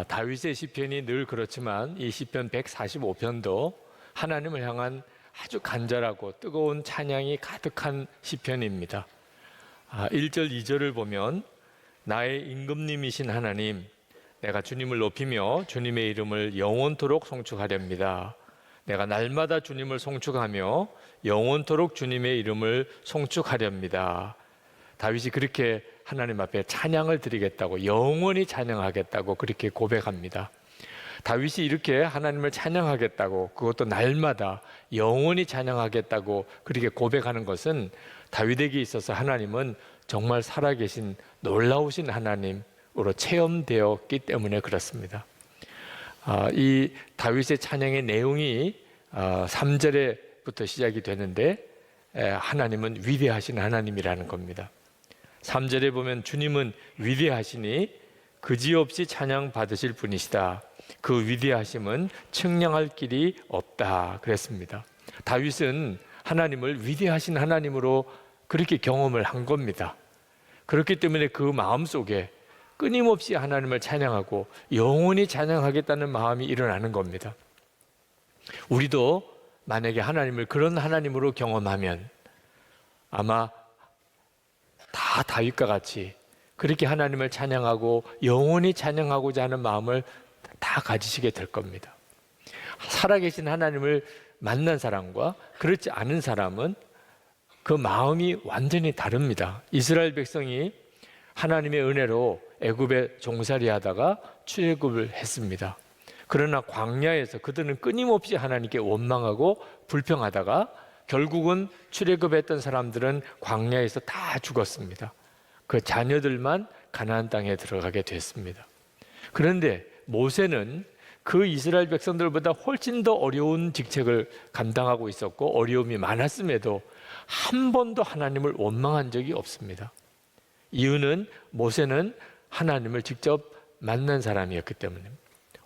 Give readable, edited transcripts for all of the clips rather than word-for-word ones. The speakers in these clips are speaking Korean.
다윗의 시편이 늘 그렇지만 이 시편 145편도 하나님을 향한 아주 간절하고 뜨거운 찬양이 가득한 시편입니다. 1절, 2절을 보면 나의 임금님이신 하나님, 내가 주님을 높이며 주님의 이름을 영원토록 송축하렵니다. 내가 날마다 주님을 송축하며 영원토록 주님의 이름을 송축하렵니다. 다윗이 그렇게 하나님 앞에 찬양을 드리겠다고, 영원히 찬양하겠다고 그렇게 고백합니다. 다윗이 이렇게 하나님을 찬양하겠다고, 그것도 날마다 영원히 찬양하겠다고 그렇게 고백하는 것은 다윗에게 있어서 하나님은 정말 살아계신 놀라우신 하나님으로 체험되었기 때문에 그렇습니다. 이 다윗의 찬양의 내용이 3절에부터 시작이 되는데 하나님은 위대하신 하나님이라는 겁니다. 3절에 보면 주님은 위대하시니 그지없이 찬양 받으실 분이시다. 그 위대하심은 측량할 길이 없다 그랬습니다. 다윗은 하나님을 위대하신 하나님으로 그렇게 경험을 한 겁니다. 그렇기 때문에 그 마음속에 끊임없이 하나님을 찬양하고 영원히 찬양하겠다는 마음이 일어나는 겁니다. 우리도 만약에 하나님을 그런 하나님으로 경험하면 아마 다 다윗과 같이 그렇게 하나님을 찬양하고 영원히 찬양하고자 하는 마음을 다 가지시게 될 겁니다. 살아계신 하나님을 만난 사람과 그렇지 않은 사람은 그 마음이 완전히 다릅니다. 이스라엘 백성이 하나님의 은혜로 애굽에 종살이 하다가 출애굽을 했습니다. 그러나 광야에서 그들은 끊임없이 하나님께 원망하고 불평하다가 결국은 출애굽했던 사람들은 광야에서 다 죽었습니다. 그 자녀들만 가나안 땅에 들어가게 됐습니다. 그런데 모세는 그 이스라엘 백성들보다 훨씬 더 어려운 직책을 감당하고 있었고 어려움이 많았음에도 한 번도 하나님을 원망한 적이 없습니다. 이유는 모세는 하나님을 직접 만난 사람이었기 때문입니다.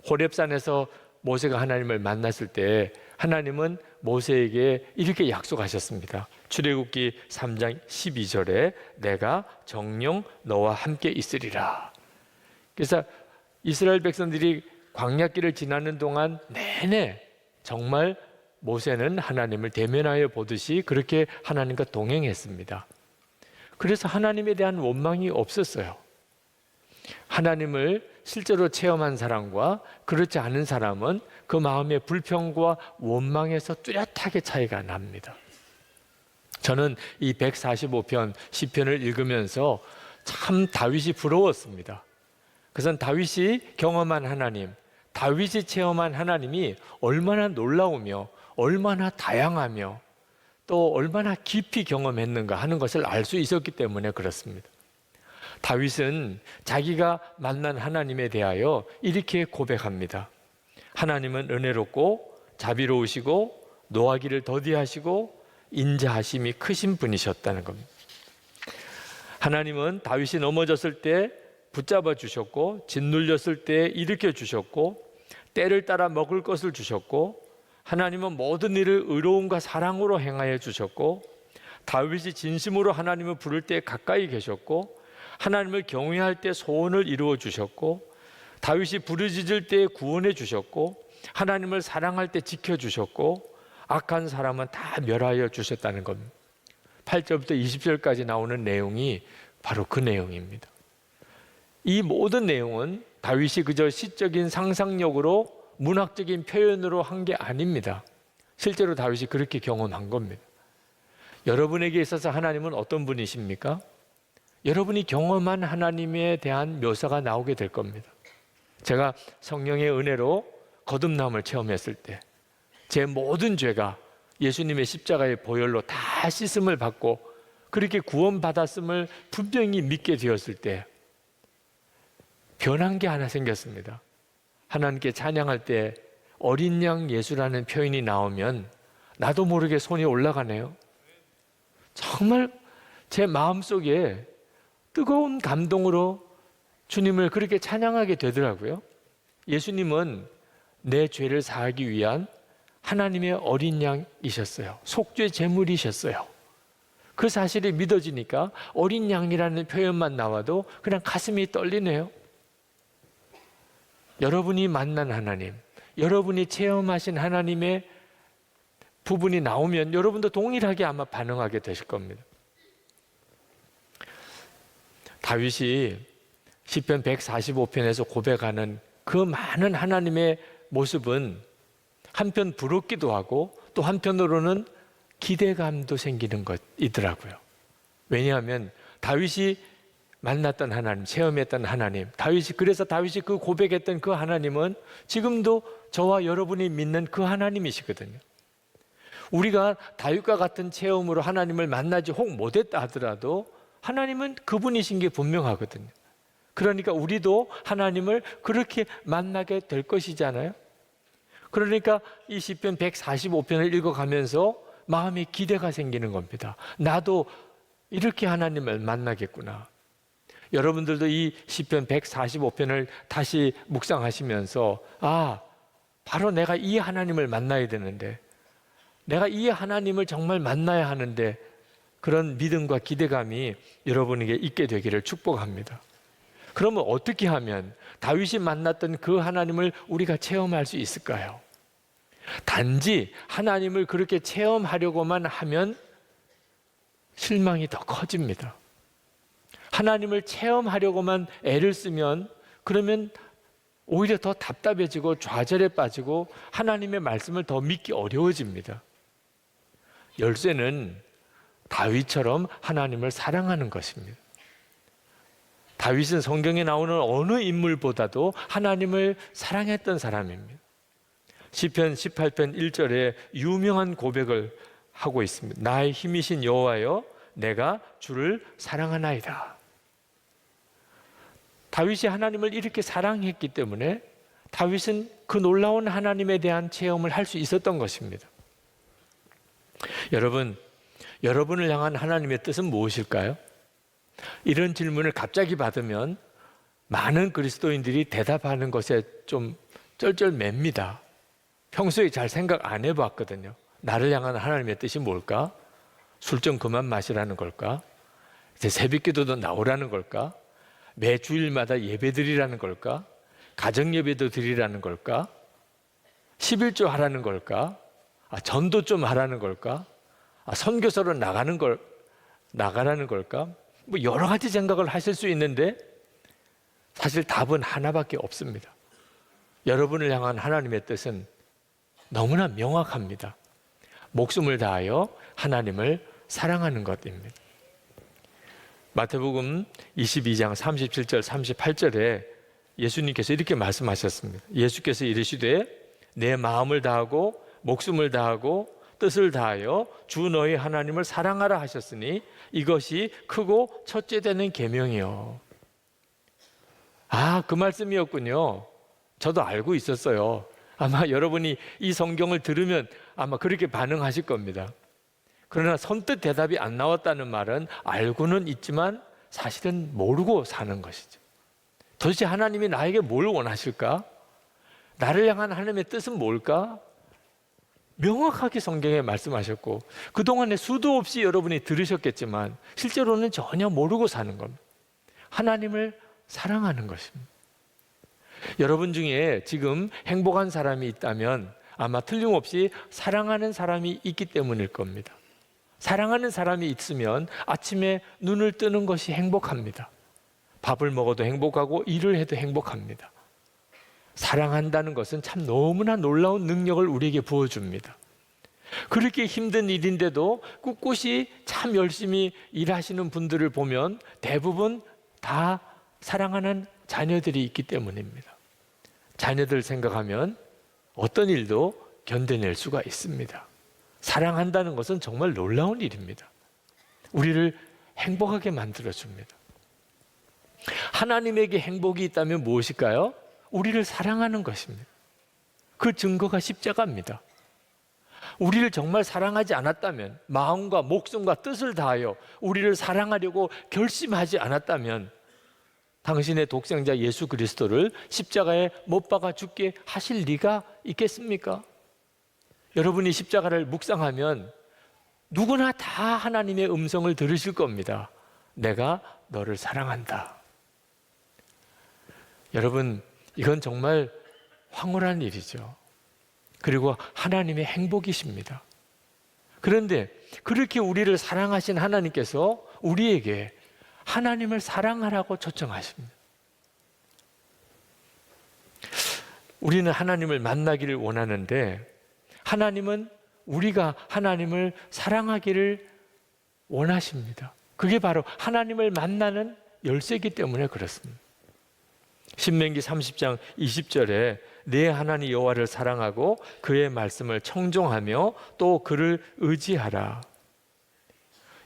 호렙산에서 모세가 하나님을 만났을 때 하나님은 모세에게 이렇게 약속하셨습니다. 출애굽기 3장 12절에 내가 정녕 너와 함께 있으리라. 그래서 이스라엘 백성들이 광야길을 지나는 동안 내내 정말 모세는 하나님을 대면하여 보듯이 그렇게 하나님과 동행했습니다. 그래서 하나님에 대한 원망이 없었어요. 하나님을 실제로 체험한 사람과 그렇지 않은 사람은 그 마음의 불평과 원망에서 뚜렷하게 차이가 납니다. 저는 이 145편 시편을 읽으면서 참 다윗이 부러웠습니다. 그것은 다윗이 경험한 하나님, 다윗이 체험한 하나님이 얼마나 놀라우며 얼마나 다양하며 또 얼마나 깊이 경험했는가 하는 것을 알 수 있었기 때문에 그렇습니다. 다윗은 자기가 만난 하나님에 대하여 이렇게 고백합니다. 하나님은 은혜롭고 자비로우시고 노하기를 더디하시고 인자하심이 크신 분이셨다는 겁니다. 하나님은 다윗이 넘어졌을 때 붙잡아 주셨고 짓눌렸을 때 일으켜 주셨고 때를 따라 먹을 것을 주셨고 하나님은 모든 일을 의로움과 사랑으로 행하여 주셨고 다윗이 진심으로 하나님을 부를 때 가까이 계셨고 하나님을 경외할 때 소원을 이루어 주셨고 다윗이 부르짖을 때 구원해 주셨고 하나님을 사랑할 때 지켜주셨고 악한 사람은 다 멸하여 주셨다는 겁니다. 8절부터 20절까지 나오는 내용이 바로 그 내용입니다. 이 모든 내용은 다윗이 그저 시적인 상상력으로 문학적인 표현으로 한 게 아닙니다. 실제로 다윗이 그렇게 경험한 겁니다. 여러분에게 있어서 하나님은 어떤 분이십니까? 여러분이 경험한 하나님에 대한 묘사가 나오게 될 겁니다. 제가 성령의 은혜로 거듭남을 체험했을 때 제 모든 죄가 예수님의 십자가의 보혈로 다 씻음을 받고 그렇게 구원받았음을 분명히 믿게 되었을 때 변한 게 하나 생겼습니다. 하나님께 찬양할 때 어린 양 예수라는 표현이 나오면 나도 모르게 손이 올라가네요. 정말 제 마음속에 뜨거운 감동으로 주님을 그렇게 찬양하게 되더라고요. 예수님은 내 죄를 사하기 위한 하나님의 어린 양이셨어요. 속죄 제물이셨어요. 그 사실이 믿어지니까 어린 양이라는 표현만 나와도 그냥 가슴이 떨리네요. 여러분이 만난 하나님, 여러분이 체험하신 하나님의 부분이 나오면 여러분도 동일하게 아마 반응하게 되실 겁니다. 다윗이 시편 145편에서 고백하는 그 많은 하나님의 모습은 한편 부럽기도 하고 또 한편으로는 기대감도 생기는 것이더라고요. 왜냐하면 다윗이 만났던 하나님, 체험했던 하나님, 그래서 다윗이 그 고백했던 그 하나님은 지금도 저와 여러분이 믿는 그 하나님이시거든요. 우리가 다윗과 같은 체험으로 하나님을 만나지 혹 못했다 하더라도 하나님은 그분이신 게 분명하거든요. 그러니까 우리도 하나님을 그렇게 만나게 될 것이잖아요. 그러니까 이 시편 145편을 읽어가면서 마음에 기대가 생기는 겁니다. 나도 이렇게 하나님을 만나겠구나. 여러분들도 이 시편 145편을 다시 묵상하시면서 바로 내가 이 하나님을 만나야 되는데, 내가 이 하나님을 정말 만나야 하는데, 그런 믿음과 기대감이 여러분에게 있게 되기를 축복합니다. 그러면 어떻게 하면 다윗이 만났던 그 하나님을 우리가 체험할 수 있을까요? 단지 하나님을 그렇게 체험하려고만 하면 실망이 더 커집니다. 하나님을 체험하려고만 애를 쓰면 그러면 오히려 더 답답해지고 좌절에 빠지고 하나님의 말씀을 더 믿기 어려워집니다. 열쇠는 다윗처럼 하나님을 사랑하는 것입니다. 다윗은 성경에 나오는 어느 인물보다도 하나님을 사랑했던 사람입니다. 시편 18편 1절에 유명한 고백을 하고 있습니다. 나의 힘이신 여호와여, 내가 주를 사랑하나이다. 다윗이 하나님을 이렇게 사랑했기 때문에 다윗은 그 놀라운 하나님에 대한 체험을 할 수 있었던 것입니다. 여러분을 향한 하나님의 뜻은 무엇일까요? 이런 질문을 갑자기 받으면 많은 그리스도인들이 대답하는 것에 좀 쩔쩔맵니다. 평소에 잘 생각 안 해봤거든요. 나를 향한 하나님의 뜻이 뭘까? 술 좀 그만 마시라는 걸까? 이제 새벽기도도 나오라는 걸까? 매 주일마다 예배 드리라는 걸까? 가정 예배도 드리라는 걸까? 11조 하라는 걸까? 전도 좀 하라는 걸까? 선교사로 나가라는 걸까? 뭐 여러 가지 생각을 하실 수 있는데 사실 답은 하나밖에 없습니다. 여러분을 향한 하나님의 뜻은 너무나 명확합니다. 목숨을 다하여 하나님을 사랑하는 것입니다. 마태복음 22장 37절 38절에 예수님께서 이렇게 말씀하셨습니다. 예수께서 이르시되 내 마음을 다하고 목숨을 다하고 뜻을 다하여 주 너희 하나님을 사랑하라 하셨으니 이것이 크고 첫째 되는 계명이요. 그 말씀이었군요. 저도 알고 있었어요. 아마 여러분이 이 성경을 들으면 아마 그렇게 반응하실 겁니다. 그러나 선뜻 대답이 안 나왔다는 말은 알고는 있지만 사실은 모르고 사는 것이죠. 도대체 하나님이 나에게 뭘 원하실까? 나를 향한 하나님의 뜻은 뭘까? 명확하게 성경에 말씀하셨고 그동안에 수도 없이 여러분이 들으셨겠지만 실제로는 전혀 모르고 사는 겁니다. 하나님을 사랑하는 것입니다. 여러분 중에 지금 행복한 사람이 있다면 아마 틀림없이 사랑하는 사람이 있기 때문일 겁니다. 사랑하는 사람이 있으면 아침에 눈을 뜨는 것이 행복합니다. 밥을 먹어도 행복하고 일을 해도 행복합니다. 사랑한다는 것은 참 너무나 놀라운 능력을 우리에게 부어줍니다. 그렇게 힘든 일인데도 꿋꿋이 참 열심히 일하시는 분들을 보면 대부분 다 사랑하는 자녀들이 있기 때문입니다. 자녀들 생각하면 어떤 일도 견뎌낼 수가 있습니다. 사랑한다는 것은 정말 놀라운 일입니다. 우리를 행복하게 만들어줍니다. 하나님에게 행복이 있다면 무엇일까요? 우리를 사랑하는 것입니다. 그 증거가 십자가입니다. 우리를 정말 사랑하지 않았다면, 마음과 목숨과 뜻을 다하여 우리를 사랑하려고 결심하지 않았다면 당신의 독생자 예수 그리스도를 십자가에 못 박아 죽게 하실 리가 있겠습니까? 여러분이 십자가를 묵상하면 누구나 다 하나님의 음성을 들으실 겁니다. 내가 너를 사랑한다. 여러분, 이건 정말 황홀한 일이죠. 그리고 하나님의 행복이십니다. 그런데 그렇게 우리를 사랑하신 하나님께서 우리에게 하나님을 사랑하라고 초청하십니다. 우리는 하나님을 만나기를 원하는데 하나님은 우리가 하나님을 사랑하기를 원하십니다. 그게 바로 하나님을 만나는 열쇠이기 때문에 그렇습니다. 신명기 30장 20절에 내 하나님 여호와를 사랑하고 그의 말씀을 청종하며 또 그를 의지하라.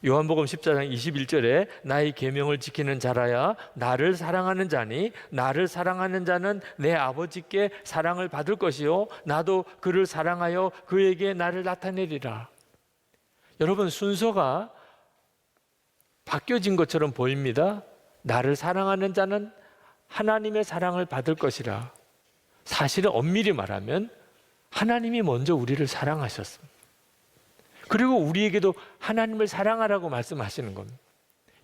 요한복음 14장 21절에 나의 계명을 지키는 자라야 나를 사랑하는 자니 나를 사랑하는 자는 내 아버지께 사랑을 받을 것이요 나도 그를 사랑하여 그에게 나를 나타내리라. 여러분, 순서가 바뀌어진 것처럼 보입니다. 나를 사랑하는 자는 하나님의 사랑을 받을 것이라. 사실은 엄밀히 말하면 하나님이 먼저 우리를 사랑하셨습니다. 그리고 우리에게도 하나님을 사랑하라고 말씀하시는 겁니다.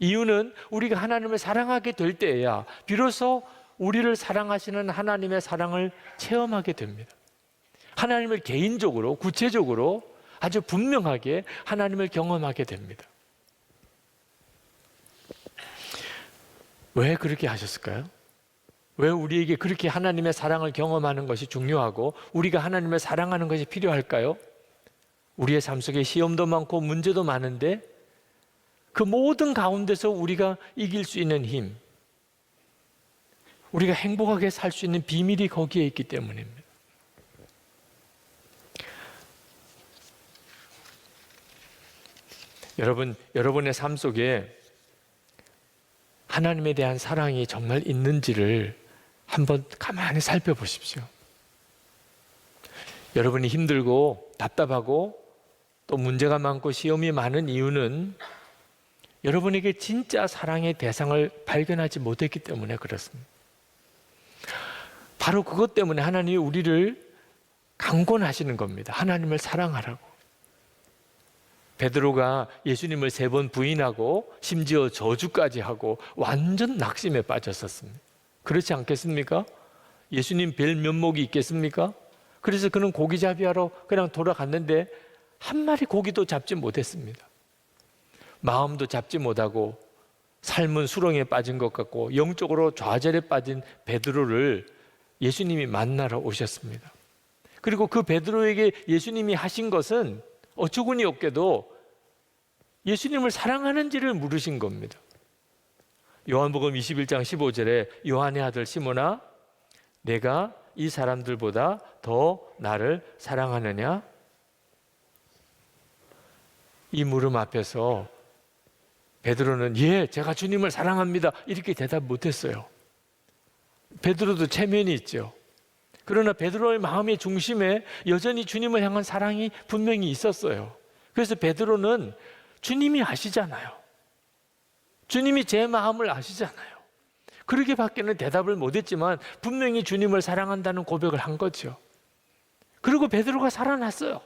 이유는 우리가 하나님을 사랑하게 될 때에야 비로소 우리를 사랑하시는 하나님의 사랑을 체험하게 됩니다. 하나님을 개인적으로, 구체적으로 아주 분명하게 하나님을 경험하게 됩니다. 왜 그렇게 하셨을까요? 왜 우리에게 그렇게 하나님의 사랑을 경험하는 것이 중요하고 우리가 하나님을 사랑하는 것이 필요할까요? 우리의 삶 속에 시험도 많고 문제도 많은데 그 모든 가운데서 우리가 이길 수 있는 힘, 우리가 행복하게 살 수 있는 비밀이 거기에 있기 때문입니다. 여러분의 삶 속에 하나님에 대한 사랑이 정말 있는지를 한번 가만히 살펴보십시오. 여러분이 힘들고 답답하고 또 문제가 많고 시험이 많은 이유는 여러분에게 진짜 사랑의 대상을 발견하지 못했기 때문에 그렇습니다. 바로 그것 때문에 하나님이 우리를 강권하시는 겁니다. 하나님을 사랑하라고. 베드로가 예수님을 3번 부인하고 심지어 저주까지 하고 완전 낙심에 빠졌었습니다. 그렇지 않겠습니까? 예수님 뵐 면목이 있겠습니까? 그래서 그는 고기잡이하러 그냥 돌아갔는데 한 마리 고기도 잡지 못했습니다. 마음도 잡지 못하고 삶은 수렁에 빠진 것 같고 영적으로 좌절에 빠진 베드로를 예수님이 만나러 오셨습니다. 그리고 그 베드로에게 예수님이 하신 것은 어처구니 없게도 예수님을 사랑하는지를 물으신 겁니다. 요한복음 21장 15절에 요한의 아들 시몬아, 내가 이 사람들보다 더 나를 사랑하느냐? 이 물음 앞에서 베드로는 예, 제가 주님을 사랑합니다 이렇게 대답 못했어요. 베드로도 체면이 있죠. 그러나 베드로의 마음의 중심에 여전히 주님을 향한 사랑이 분명히 있었어요. 그래서 베드로는 주님이 아시잖아요. 주님이 제 마음을 아시잖아요. 그렇게밖에는 대답을 못했지만 분명히 주님을 사랑한다는 고백을 한 거죠. 그리고 베드로가 살아났어요.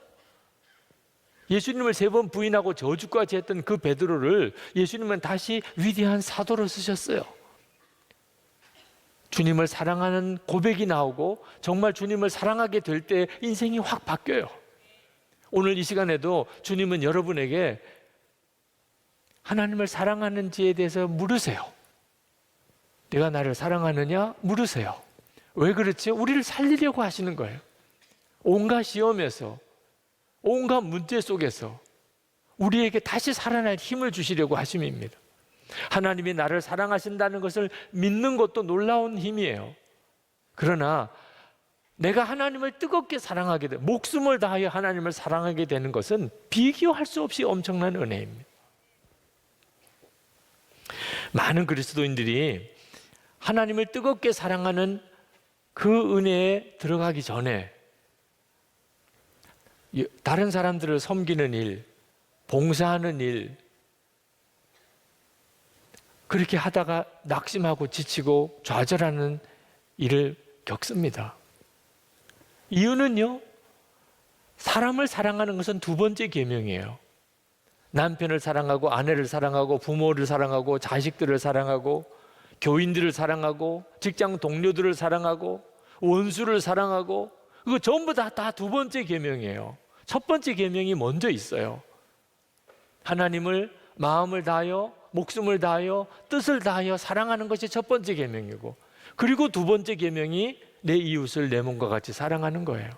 예수님을 3번 부인하고 저주까지 했던 그 베드로를 예수님은 다시 위대한 사도로 쓰셨어요. 주님을 사랑하는 고백이 나오고 정말 주님을 사랑하게 될 때 인생이 확 바뀌어요. 오늘 이 시간에도 주님은 여러분에게 하나님을 사랑하는지에 대해서 물으세요. 내가 나를 사랑하느냐? 물으세요. 왜 그렇지? 우리를 살리려고 하시는 거예요. 온갖 시험에서, 온갖 문제 속에서 우리에게 다시 살아날 힘을 주시려고 하심입니다. 하나님이 나를 사랑하신다는 것을 믿는 것도 놀라운 힘이에요. 그러나 내가 하나님을 뜨겁게 사랑하게 돼, 목숨을 다하여 하나님을 사랑하게 되는 것은 비교할 수 없이 엄청난 은혜입니다. 많은 그리스도인들이 하나님을 뜨겁게 사랑하는 그 은혜에 들어가기 전에 다른 사람들을 섬기는 일, 봉사하는 일, 그렇게 하다가 낙심하고 지치고 좌절하는 일을 겪습니다. 이유는요, 사람을 사랑하는 것은 2번째 계명이에요. 남편을 사랑하고 아내를 사랑하고 부모를 사랑하고 자식들을 사랑하고 교인들을 사랑하고 직장 동료들을 사랑하고 원수를 사랑하고, 그거 전부 다 두 번째 계명이에요. 첫 번째 계명이 먼저 있어요. 하나님을 마음을 다하여 목숨을 다하여 뜻을 다하여 사랑하는 것이 첫 번째 계명이고, 그리고 두 번째 계명이 내 이웃을 내 몸과 같이 사랑하는 거예요.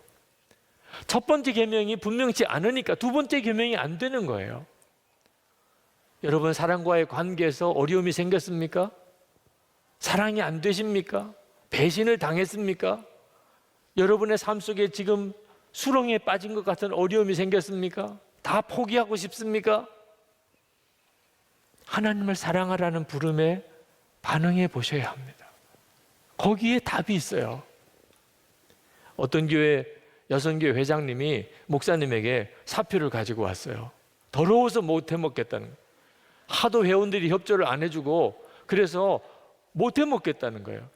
첫 번째 계명이 분명치 않으니까 두 번째 계명이 안 되는 거예요. 여러분, 사랑과의 관계에서 어려움이 생겼습니까? 사랑이 안 되십니까? 배신을 당했습니까? 여러분의 삶 속에 지금 수렁에 빠진 것 같은 어려움이 생겼습니까? 다 포기하고 싶습니까? 하나님을 사랑하라는 부름에 반응해 보셔야 합니다. 거기에 답이 있어요. 어떤 교회 여성교회 회장님이 목사님에게 사표를 가지고 왔어요. 더러워서 못 해먹겠다는 거예요. 하도 회원들이 협조를 안 해주고 그래서 못 해먹겠다는 거예요.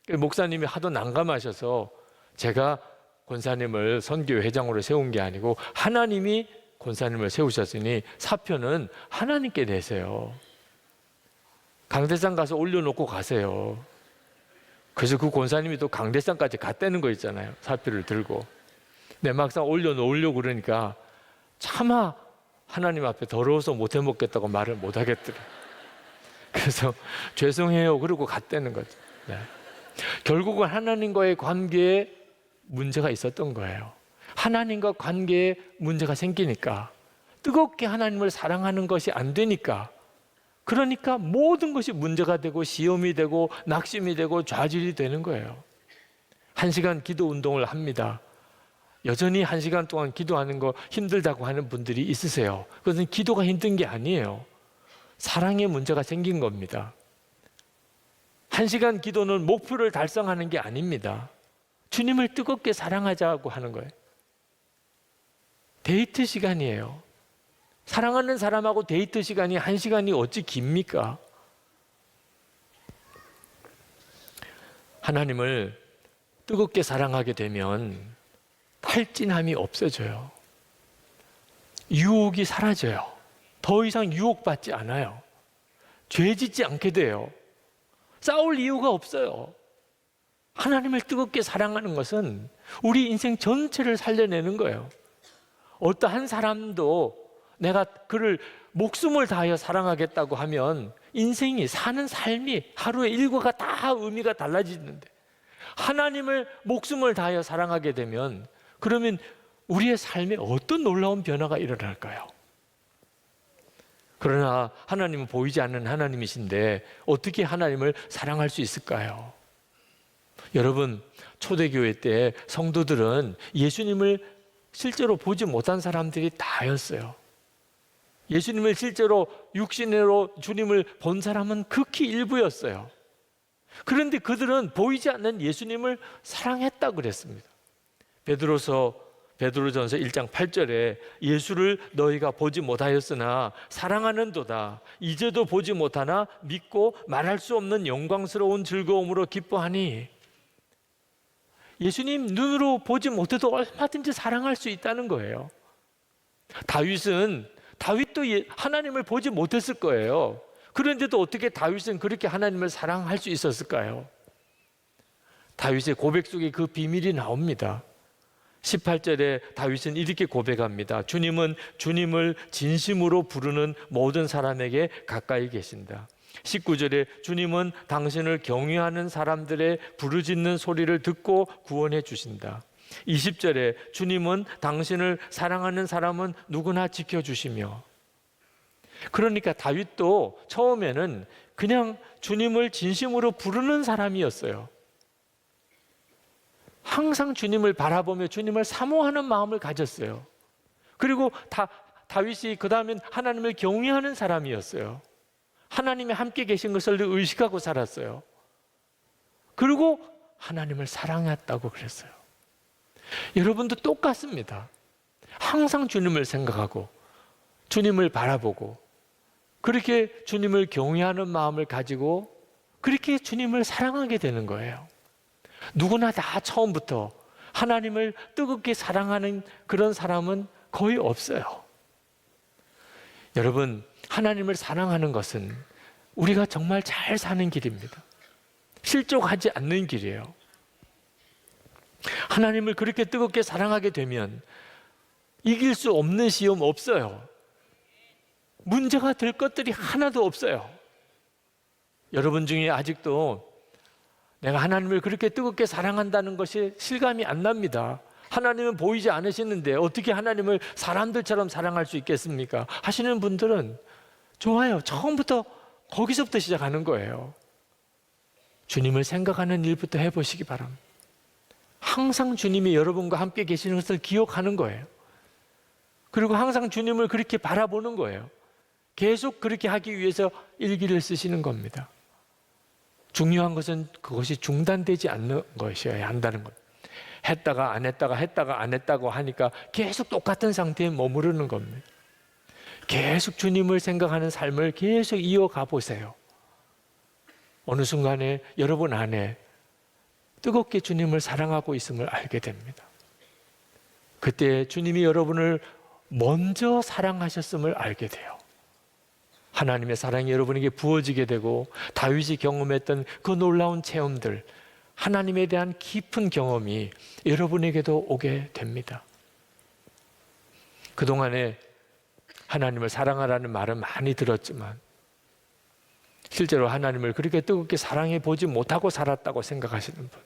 목사님이 하도 난감하셔서 제가 권사님을 선교회 회장으로 세운 게 아니고 하나님이 권사님을 세우셨으니 사표는 하나님께 내세요. 강대상 가서 올려놓고 가세요. 그래서 그 권사님이 또 강대상까지 갔다는 거 있잖아요. 사표를 들고. 내 막상 올려놓으려고 그러니까 차마 하나님 앞에 더러워서 못 해먹겠다고 말을 못 하겠더래. 그래서 죄송해요 그러고 갔다는 거죠. 네. 결국은 하나님과의 관계에 문제가 있었던 거예요. 하나님과 관계에 문제가 생기니까, 뜨겁게 하나님을 사랑하는 것이 안 되니까, 그러니까 모든 것이 문제가 되고 시험이 되고 낙심이 되고 좌절이 되는 거예요. 1시간 기도 운동을 합니다. 여전히 1시간 동안 기도하는 거 힘들다고 하는 분들이 있으세요. 그것은 기도가 힘든 게 아니에요. 사랑에 문제가 생긴 겁니다. 1시간 기도는 목표를 달성하는 게 아닙니다. 주님을 뜨겁게 사랑하자고 하는 거예요. 데이트 시간이에요. 사랑하는 사람하고 데이트 시간이 1시간이 어찌 깁니까? 하나님을 뜨겁게 사랑하게 되면 탈진함이 없어져요. 유혹이 사라져요. 더 이상 유혹받지 않아요. 죄 짓지 않게 돼요. 싸울 이유가 없어요. 하나님을 뜨겁게 사랑하는 것은 우리 인생 전체를 살려내는 거예요. 어떠한 사람도 내가 그를 목숨을 다하여 사랑하겠다고 하면 인생이 사는 삶이 하루의 일과가 다 의미가 달라지는데, 하나님을 목숨을 다하여 사랑하게 되면 그러면 우리의 삶에 어떤 놀라운 변화가 일어날까요? 그러나 하나님은 보이지 않는 하나님이신데 어떻게 하나님을 사랑할 수 있을까요? 여러분, 초대교회 때 성도들은 예수님을 실제로 보지 못한 사람들이 다였어요. 예수님을 실제로 육신으로 주님을 본 사람은 극히 일부였어요. 그런데 그들은 보이지 않는 예수님을 사랑했다고 그랬습니다. 베드로전서 1장 8절에 예수를 너희가 보지 못하였으나 사랑하는도다. 이제도 보지 못하나 믿고 말할 수 없는 영광스러운 즐거움으로 기뻐하니, 예수님 눈으로 보지 못해도 얼마든지 사랑할 수 있다는 거예요. 다윗도 하나님을 보지 못했을 거예요. 그런데도 어떻게 다윗은 그렇게 하나님을 사랑할 수 있었을까요? 다윗의 고백 속에 그 비밀이 나옵니다. 18절에 다윗은 이렇게 고백합니다. 주님은 주님을 진심으로 부르는 모든 사람에게 가까이 계신다. 19절에 주님은 당신을 경외하는 사람들의 부르짖는 소리를 듣고 구원해 주신다. 20절에 주님은 당신을 사랑하는 사람은 누구나 지켜주시며. 그러니까 다윗도 처음에는 그냥 주님을 진심으로 부르는 사람이었어요. 항상 주님을 바라보며 주님을 사모하는 마음을 가졌어요. 그리고 다윗이 그 다음엔 하나님을 경외하는 사람이었어요. 하나님이 함께 계신 것을 의식하고 살았어요. 그리고 하나님을 사랑했다고 그랬어요. 여러분도 똑같습니다. 항상 주님을 생각하고 주님을 바라보고 그렇게 주님을 경외하는 마음을 가지고 그렇게 주님을 사랑하게 되는 거예요. 누구나 다 처음부터 하나님을 뜨겁게 사랑하는 그런 사람은 거의 없어요. 여러분, 하나님을 사랑하는 것은 우리가 정말 잘 사는 길입니다. 실족하지 않는 길이에요. 하나님을 그렇게 뜨겁게 사랑하게 되면 이길 수 없는 시험 없어요. 문제가 될 것들이 하나도 없어요. 여러분 중에 아직도 내가 하나님을 그렇게 뜨겁게 사랑한다는 것이 실감이 안 납니다. 하나님은 보이지 않으시는데 어떻게 하나님을 사람들처럼 사랑할 수 있겠습니까? 하시는 분들은 좋아요. 처음부터 거기서부터 시작하는 거예요. 주님을 생각하는 일부터 해보시기 바랍니다. 항상 주님이 여러분과 함께 계시는 것을 기억하는 거예요. 그리고 항상 주님을 그렇게 바라보는 거예요. 계속 그렇게 하기 위해서 일기를 쓰시는 겁니다. 중요한 것은 그것이 중단되지 않는 것이어야 한다는 것. 했다가 안 했다가 했다가 안 했다고 하니까 계속 똑같은 상태에 머무르는 겁니다. 계속 주님을 생각하는 삶을 계속 이어가 보세요. 어느 순간에 여러분 안에 뜨겁게 주님을 사랑하고 있음을 알게 됩니다. 그때 주님이 여러분을 먼저 사랑하셨음을 알게 돼요. 하나님의 사랑이 여러분에게 부어지게 되고 다윗이 경험했던 그 놀라운 체험들, 하나님에 대한 깊은 경험이 여러분에게도 오게 됩니다. 그동안에 하나님을 사랑하라는 말은 많이 들었지만 실제로 하나님을 그렇게 뜨겁게 사랑해 보지 못하고 살았다고 생각하시는 분,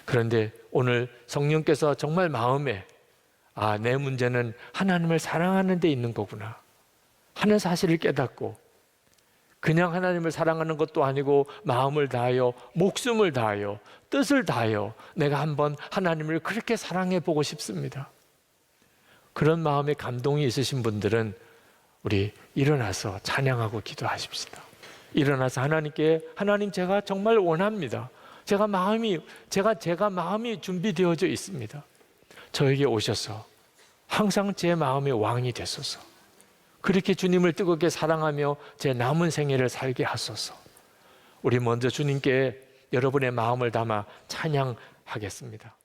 그런데 오늘 성령께서 정말 마음에 내 문제는 하나님을 사랑하는 데 있는 거구나 하는 사실을 깨닫고 그냥 하나님을 사랑하는 것도 아니고 마음을 다하여 목숨을 다하여 뜻을 다하여 내가 한번 하나님을 그렇게 사랑해 보고 싶습니다. 그런 마음에 감동이 있으신 분들은 우리 일어나서 찬양하고 기도하십시다. 일어나서 하나님께 하나님 제가 정말 원합니다. 제가 마음이 준비되어져 있습니다. 저에게 오셔서 항상 제 마음의 왕이 되소서. 그렇게 주님을 뜨겁게 사랑하며 제 남은 생애를 살게 하소서. 우리 먼저 주님께 여러분의 마음을 담아 찬양하겠습니다.